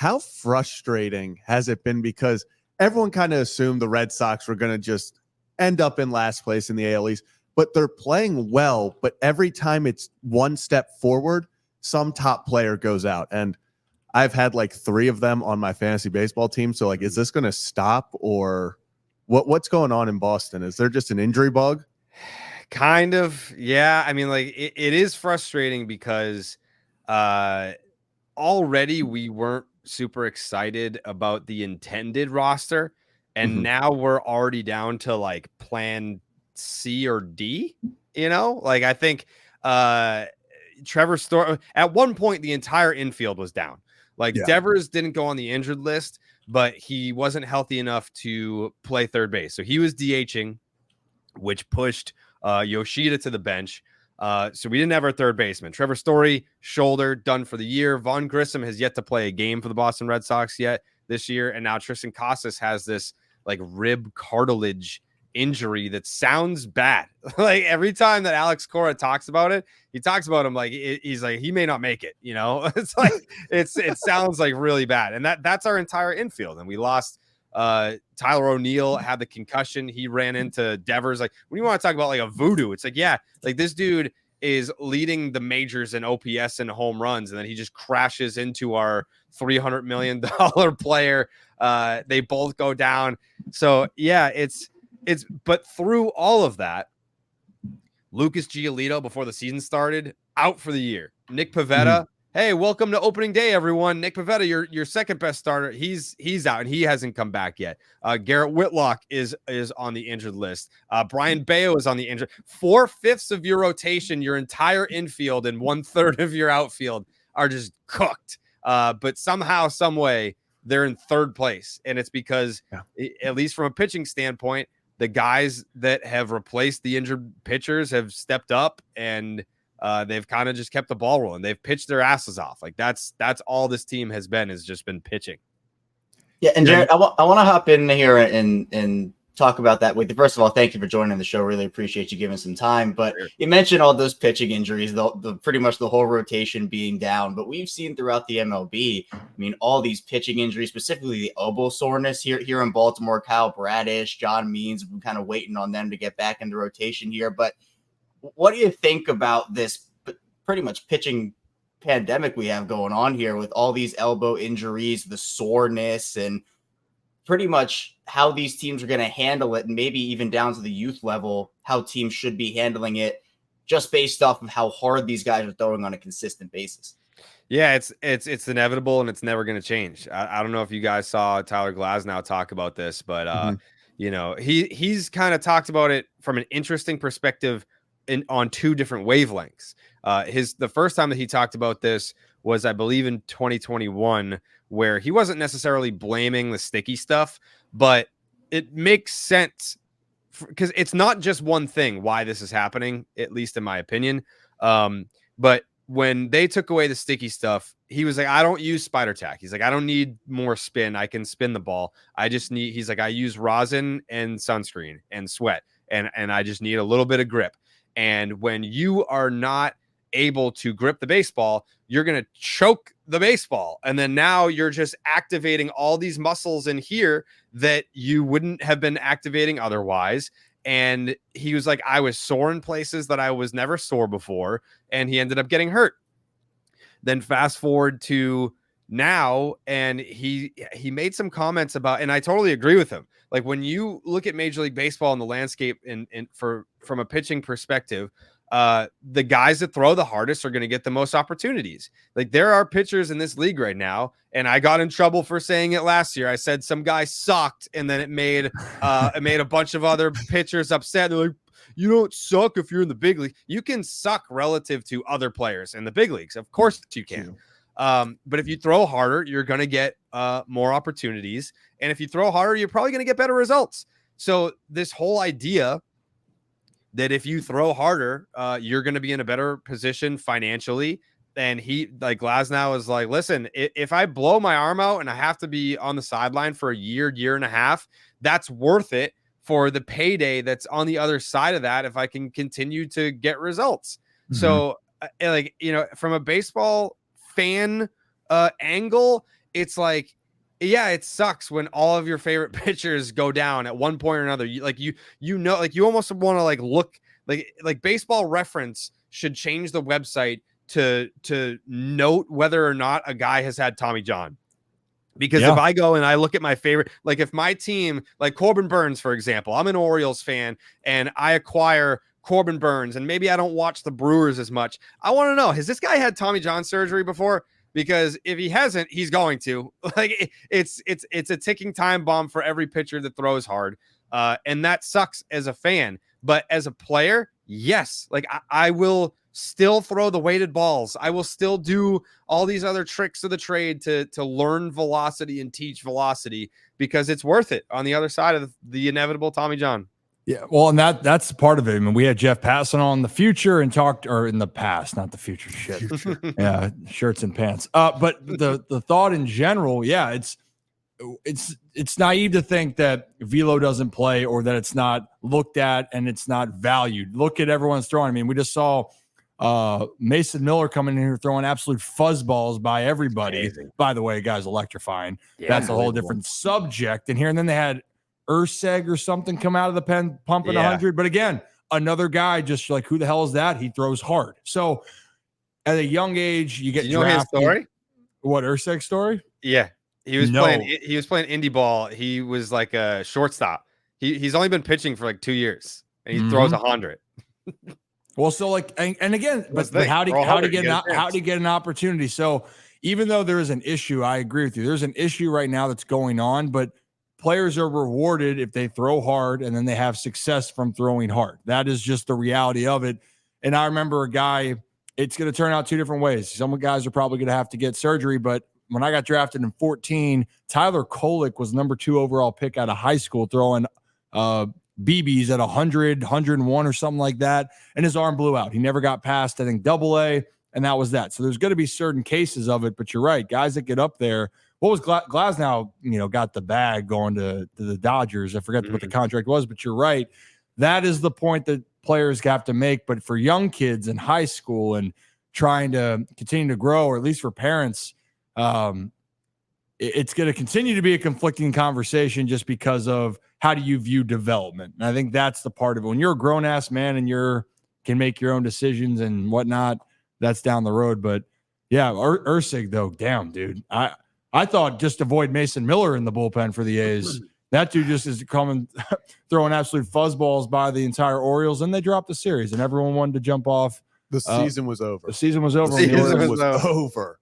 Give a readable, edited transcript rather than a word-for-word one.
how frustrating has it been? Because everyone kind of assumed the Red Sox were going to just end up in last place in the AL East, but they're playing well. But every time it's one step forward, some top player goes out. And I've had like 3 of them on my fantasy baseball team. So like, is this going to stop, or what's going on in Boston? Is there just an injury bug? Kind of. Yeah. I mean, like it is frustrating because already we weren't super excited about the intended roster. And now we're already down to like plan C or D, like I think Trevor Story at one point, the entire infield was down. Like Devers didn't go on the injured list, but he wasn't healthy enough to play third base. So he was DHing, which pushed Yoshida to the bench. So we didn't have our third baseman. Trevor Story, shoulder, done for the year. Vaughn Grissom has yet to play a game for the Boston Red Sox yet this year. And now Tristan Casas has this like rib cartilage injury that sounds bad. Like every time that Alex Cora talks about it, he talks about him like he's like he may not make it. It's like it sounds like really bad. And that's our entire infield. And we lost Tyler O'Neill, had the concussion. He ran into Devers. Like when you want to talk about like a voodoo, it's like, yeah, like this dude is leading the majors in OPS and home runs, and then he just crashes into our $300 million player. They both go down. So yeah, but through all of that, Lucas Giolito, before the season started, out for the year. Nick Pivetta, hey, welcome to opening day, everyone. Nick Pivetta, your second best starter. He's out, and he hasn't come back yet. Garrett Whitlock is on the injured list. Brian Bayo is on the injured. 4/5 of your rotation, your entire infield, and 1/3 of your outfield are just cooked. But somehow, some way, they're in third place, and it's because, at least from a pitching standpoint, the guys that have replaced the injured pitchers have stepped up, and they've kind of just kept the ball rolling. They've pitched their asses off. Like that's all this team has just been pitching. Yeah. And Jared, I want to hop in here and talk about that with you. First of all, thank you for joining the show. Really appreciate you giving some time, but you mentioned all those pitching injuries, the pretty much the whole rotation being down, but we've seen throughout the MLB, I mean, all these pitching injuries, specifically the elbow soreness here in Baltimore. Kyle Bradish, John Means, we're kind of waiting on them to get back in the rotation here, but what do you think about this pretty much pitching pandemic we have going on here with all these elbow injuries, the soreness, and pretty much how these teams are going to handle it, and maybe even down to the youth level, how teams should be handling it just based off of how hard these guys are throwing on a consistent basis? Yeah, it's inevitable, and it's never going to change. I don't know if you guys saw Tyler Glasnow talk about this, but he's kind of talked about it from an interesting perspective on 2 different wavelengths. The first time that he talked about this was, I believe, in 2021, where he wasn't necessarily blaming the sticky stuff, but it makes sense because it's not just one thing why this is happening, at least in my opinion. But when they took away the sticky stuff, he was like, I don't use spider tack. He's like, I don't need more spin. I can spin the ball. He's like, I use rosin and sunscreen and sweat, and I just need a little bit of grip. And when you are not able to grip the baseball, you're going to choke the baseball. And then now you're just activating all these muscles in here that you wouldn't have been activating otherwise. And he was like, I was sore in places that I was never sore before. And he ended up getting hurt. Then fast forward to now, and he made some comments about, and I totally agree with him. Like when you look at Major League Baseball and the landscape from a pitching perspective, the guys that throw the hardest are going to get the most opportunities. Like there are pitchers in this league right now, and I got in trouble for saying it last year. I said some guy sucked, and then it made a bunch of other pitchers upset. They're like, you don't suck if you're in the big league. You can suck relative to other players in the big leagues. Of course you can. But if you throw harder, you're going to get more opportunities. And if you throw harder, you're probably going to get better results. So this whole idea that if you throw harder, you're going to be in a better position financially. And Glasnow is like, listen, if I blow my arm out and I have to be on the sideline for a year and a half, that's worth it for the payday that's on the other side of that if I can continue to get results. So from a baseball fan angle, it's like, yeah, it sucks when all of your favorite pitchers go down at one point or another. You almost want to like look like Baseball Reference should change the website to note whether or not a guy has had Tommy John. Because if I go and I look at my favorite, like if my team, like Corbin Burns, for example, I'm an Orioles fan and I acquire Corbin Burns and maybe I don't watch the Brewers as much. I want to know, has this guy had Tommy John surgery before? Because if he hasn't, he's going to. Like it's a ticking time bomb for every pitcher that throws hard. And that sucks as a fan. But as a player, yes, like I will still throw the weighted balls. I will still do all these other tricks of the trade to learn velocity and teach velocity because it's worth it on the other side of the inevitable Tommy John. Yeah, well, and that's part of it. I mean, we had Jeff Passan on the future and talked, or in the past, not the future shit. Yeah, shirts and pants. But the thought in general, yeah, it's naive to think that velo doesn't play or that it's not looked at and it's not valued. Look at everyone's throwing. I mean, we just saw Mason Miller coming in here throwing absolute fuzzballs by everybody. Amazing. By the way, guys, electrifying. Yeah, that's a whole different subject in here. And then they had Urseg or something come out of the pen pumping 100. But again, another guy just like, who the hell is that? He throws hard. So at a young age, you get drafted. His story? What, Urseg's story? Yeah. He was playing indie ball. He was like a shortstop. He's only been pitching for like 2 years and he throws 100. Well, so like, and again, but how do you get an opportunity? So even though there is an issue, I agree with you. There's an issue right now that's going on, but players are rewarded if they throw hard and then they have success from throwing hard. That is just the reality of it. And I remember a guy, it's going to turn out two different ways. Some guys are probably going to have to get surgery, but when I got drafted in 14, Tyler Kolek was number 2 overall pick out of high school, throwing BBs at 100, 101 or something like that. And his arm blew out. He never got past, I think, AA, and that was that. So there's going to be certain cases of it, but you're right. Guys that get up there, what was Glasnow, got the bag going to the Dodgers. I forget what the contract was, but you're right. That is the point that players have to make. But for young kids in high school and trying to continue to grow, or at least for parents, it's going to continue to be a conflicting conversation just because of how do you view development. And I think that's the part of it. When you're a grown-ass man and can make your own decisions and whatnot, that's down the road. But, yeah, Ursig, though, damn, dude. I thought just avoid Mason Miller in the bullpen for the A's. That dude just is coming, throwing absolute fuzzballs by the entire Orioles, and they dropped the series, and everyone wanted to jump off. The season was over. The season was over. The season was over.